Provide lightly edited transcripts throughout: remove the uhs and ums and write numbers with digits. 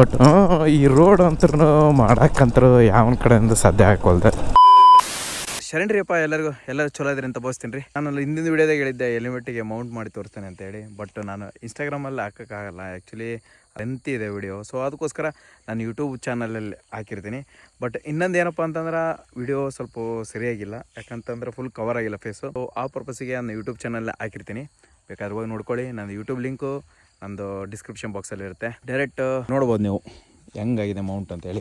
But ಈ road ಅಂತೂ ಮಾಡಕ್ಕಂತರೂ ಯಾವನ ಕಡೆಯಿಂದ ಸಾಧ್ಯ ಹಾಕೋಲ್ದೆ. ಶರಣ್ರಿಯಪ್ಪ ಎಲ್ಲರೂ ಚಲೋ ಇದ್ರಿ ಅಂತ ಭಾವಿಸ್ತೀನಿ ರೀ. ನಾನು ಹಿಂದಿನ ವಿಡಿಯೋದಾಗ ಹೇಳಿದ್ದೆ ಹೆಲ್ಮೆಟ್ಟಿಗೆ ಮೌಂಟ್ ಮಾಡಿ ತೋರಿಸ್ತೇನೆ ಅಂತೇಳಿ. ಬಟ್ ನಾನು ಇನ್ಸ್ಟಾಗ್ರಾಮಲ್ಲಿ ಹಾಕೋಕ್ಕಾಗಲ್ಲ, ಆ್ಯಕ್ಚುಲಿ ಲೆಂತಿ ಇದೆ ವಿಡಿಯೋ. ಸೊ ಅದಕ್ಕೋಸ್ಕರ ನಾನು ಯೂಟ್ಯೂಬ್ ಚಾನಲಲ್ಲಿ ಹಾಕಿರ್ತೀನಿ. ಬಟ್ ಇನ್ನೊಂದು ಏನಪ್ಪ ಅಂತಂದ್ರೆ ವಿಡಿಯೋ ಸ್ವಲ್ಪ ಸರಿಯಾಗಿಲ್ಲ, ಯಾಕಂತಂದ್ರೆ ಫುಲ್ ಕವರ್ ಆಗಿಲ್ಲ ಫೇಸು. ಸೊ ಆ ಪರ್ಪಸ್ಸಿಗೆ ನಾನು ಯೂಟ್ಯೂಬ್ ಚಾನಲ್ ಹಾಕಿರ್ತೀನಿ, ಬೇಕಾದ್ರೆ ಹೋಗಿ ನೋಡ್ಕೊಳ್ಳಿ. ನಾನು ಯೂಟ್ಯೂಬ್ ಲಿಂಕು ನಂದು ಡಿಸ್ಕ್ರಿಪ್ಷನ್ ಬಾಕ್ಸಲ್ಲಿ ಇರುತ್ತೆ, ಡೈರೆಕ್ಟ್ ನೋಡ್ಬೋದು ನೀವು ಹೆಂಗಾಗಿದೆ ಮೌಂಟ್ ಅಂತೇಳಿ.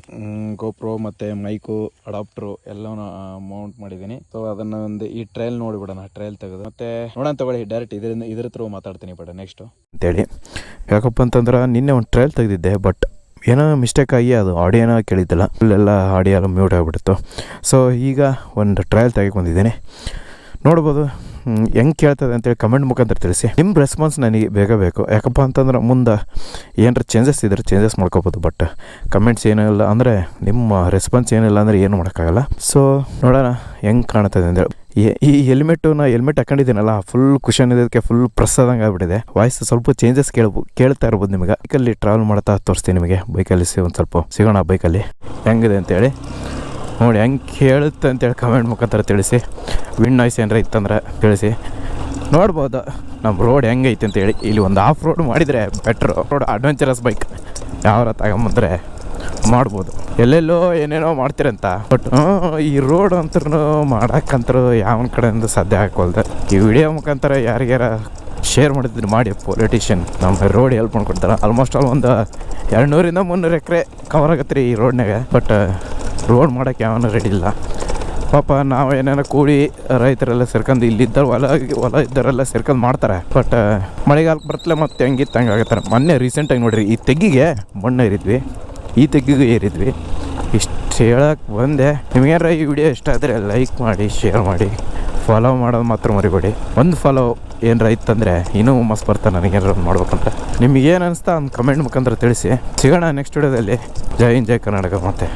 ಗೋಪ್ರೋ ಮತ್ತು ಮೈಕು ಅಡಾಪ್ಟ್ರು ಎಲ್ಲವೂ ಮೌಂಟ್ ಮಾಡಿದ್ದೀನಿ. ಸೊ ಅದನ್ನು ಒಂದು ಈ ಟ್ರಯಲ್ ನೋಡಿಬಿಡೋಣ, ಟ್ರಯಲ್ ತೆಗೆದು ಮತ್ತೆ ನೋಡೋಣ ತಗೊಳ್ಳಿ. ಡೈರೆಕ್ಟ್ ಇದ್ರ ಥ್ರೂ ಮಾತಾಡ್ತೀನಿ ಬಟ್ ನೆಕ್ಸ್ಟು ಅಂತೇಳಿ. ಯಾಕಪ್ಪ ಅಂತಂದ್ರೆ ನಿನ್ನೆ ಒಂದು ಟ್ರಯಲ್ ತೆಗೆದಿದ್ದೆ, ಬಟ್ ಏನೋ ಮಿಸ್ಟೇಕ್ ಆಗಿ ಅದು ಆಡಿಯೋನ ಕೇಳಿದ್ದಿಲ್ಲ, ಫುಲ್ಲೆಲ್ಲ ಆಡಿಯೋ ಎಲ್ಲ ಮ್ಯೂಟ್ ಆಗಿಬಿಡ್ತು. ಸೊ ಈಗ ಒಂದು ಟ್ರಯಲ್ ತೆಗೆದುಕೊಂಡಿದ್ದೀನಿ, ನೋಡ್ಬೋದು ಹೆಂಗೆ ಕೇಳ್ತದೆ ಅಂತೇಳಿ ಕಮೆಂಟ್ ಮುಖಾಂತರ ತಿಳಿಸಿ. ನಿಮ್ಮ ರೆಸ್ಪಾನ್ಸ್ ನನಗೆ ಬೇಗ ಬೇಕು, ಯಾಕಪ್ಪ ಅಂತಂದ್ರೆ ಮುಂದೆ ಏನಾರ ಚೇಂಜಸ್ ಇದ್ರೆ ಚೇಂಜಸ್ ಮಾಡ್ಕೋಬೋದು. ಬಟ್ ಕಮೆಂಟ್ಸ್ ಏನೂ ಇಲ್ಲ ಅಂದರೆ, ನಿಮ್ಮ ರೆಸ್ಪಾನ್ಸ್ ಏನಿಲ್ಲ ಅಂದರೆ ಏನು ಮಾಡೋಕ್ಕಾಗಲ್ಲ. ಸೊ ನೋಡೋಣ ಹೆಂಗೆ ಕಾಣ್ತದೆ ಅಂತೇಳಿ. ಈ ಹೆಲ್ಮೆಟ್ ಹಾಕೊಂಡಿದ್ದೀನಲ್ಲ, ಫುಲ್ ಕುಷನ್ ಇದಕ್ಕೆ ಫುಲ್ ಪ್ರೆಸ್ ಆದಂಗೆ ಆಗ್ಬಿಟ್ಟಿದೆ. ವಾಯ್ಸ್ ಸ್ವಲ್ಪ ಚೇಂಜಸ್ ಕೇಳ್ತಾ ಇರ್ಬೋದು ನಿಮಗೆ. ಬೈಕಲ್ಲಿ ಟ್ರಾವೆಲ್ ಮಾಡ್ತಾ ತೋರಿಸ್ತೀನಿ ನಿಮಗೆ. ಬೈಕಲ್ಲಿ ಒಂದು ಸ್ವಲ್ಪ ಸಿಗೋಣ ಬೈಕಲ್ಲಿ ಹೆಂಗಿದೆ ಅಂತೇಳಿ. ನೋಡಿ ಹೆಂಗೆ ಕೇಳುತ್ತೆ ಅಂತೇಳಿ ಕಮೆಂಟ್ ಮುಖಾಂತರ ತಿಳಿಸಿ. ವಿಂಡ್ ನಾಯ್ಸ್ ಏನಾರ ಇತ್ತಂದ್ರೆ ತಿಳಿಸಿ. ನೋಡ್ಬೋದು ನಮ್ಮ ರೋಡ್ ಹೆಂಗೈತೆ ಅಂತೇಳಿ. ಇಲ್ಲಿ ಒಂದು ಆಫ್ ರೋಡ್ ಮಾಡಿದರೆ ಬೆಟ್ರು. ರೋಡ್ ಅಡ್ವೆಂಚರಸ್ ಬೈಕ್ ಯಾವ್ರ ತಗೊಂಬಂದರೆ ಮಾಡ್ಬೋದು. ಎಲ್ಲೆಲ್ಲೋ ಏನೇನೋ ಮಾಡ್ತೀರಂತ, ಬಟ್ ಈ ರೋಡ್ ಅಂತೂ ಮಾಡೋಕ್ಕಂತರೂ ಯಾವನ ಕಡೆಯಿಂದ ಸಾಧ್ಯ ಹಾಕೋಲ್ದೆ. ಈ ವಿಡಿಯೋ ಮುಖಾಂತರ ಯಾರಿಗಾರ ಶೇರ್ ಮಾಡಿದ್ರೆ ಮಾಡಿ. ಪೊಲಿಟಿಷಿಯನ್ ನಮ್ಮ ರೋಡ್ ಹೆಲ್ಪ್ ಮಾಡ್ಕೊಡ್ತಾರೆ. ಆಲ್ಮೋಸ್ಟ್ ಆಲ್ ಒಂದು 200-300 ಎಕರೆ ಕವರ್ ಆಗತ್ತೆ ರೀ ಈ ರೋಡ್ನಾಗ. ಬಟ್ ರೋಡ್ ಮಾಡೋಕ್ಕೆ ಯಾವನೂ ರೆಡಿ ಇಲ್ಲ ಪಾಪ. ನಾವು ಏನೇನೋ ಕೂಡಿ ರೈತರೆಲ್ಲ ಸೇರ್ಕೊಂಡು ಇಲ್ಲಿದ್ದ ಹೊಲ ಇದ್ದವರೆಲ್ಲ ಸೇರ್ಕೊಂಡು ಮಾಡ್ತಾರೆ. ಬಟ್ ಮಳೆಗಾಲಕ್ಕೆ ಬರ್ತಲೇ ಮತ್ತೆ ಹೆಂಗಿತ್ತು ಹಂಗೆ ಆಗತ್ತಾರೆ. ಮೊನ್ನೆ ರೀಸೆಂಟಾಗಿ ನೋಡಿರಿ, ಈ ತೆಗ್ಗಿಗೆ ಮಣ್ಣು ಏರಿದ್ವಿ, ಈ ತೆಗ್ಗಿಗೂ ಏರಿದ್ವಿ. ಇಷ್ಟು ಹೇಳಕ್ಕೆ ಬಂದೆ. ನಿಮಗೇನಾರ ಈ ವಿಡಿಯೋ ಇಷ್ಟ ಆದರೆ ಲೈಕ್ ಮಾಡಿ, ಶೇರ್ ಮಾಡಿ, ಫಾಲೋ ಮಾಡೋದು ಮಾತ್ರ ಮರಿಬೇಡಿ. ಒಂದು ಫಾಲೋ ಏನಾರ ಇತ್ತಂದರೆ ಇನ್ನೂ ಮಸ್ತ್ ಬರ್ತಾರೆ ನನಗೇನಾರ ಮಾಡ್ಬೇಕಂತ. ನಿಮಗೇನು ಅನಿಸ್ತಾ ಒಂದು ಕಮೆಂಟ್ ಮುಖಾಂತರ ತಿಳಿಸಿ. ಸಿಗೋಣ ನೆಕ್ಸ್ಟ್ ವಿಡಿಯೋದಲ್ಲಿ. ಜೈ ಹಿಂದ್, ಜೈ ಕರ್ನಾಟಕ. ಮತ್ತೆ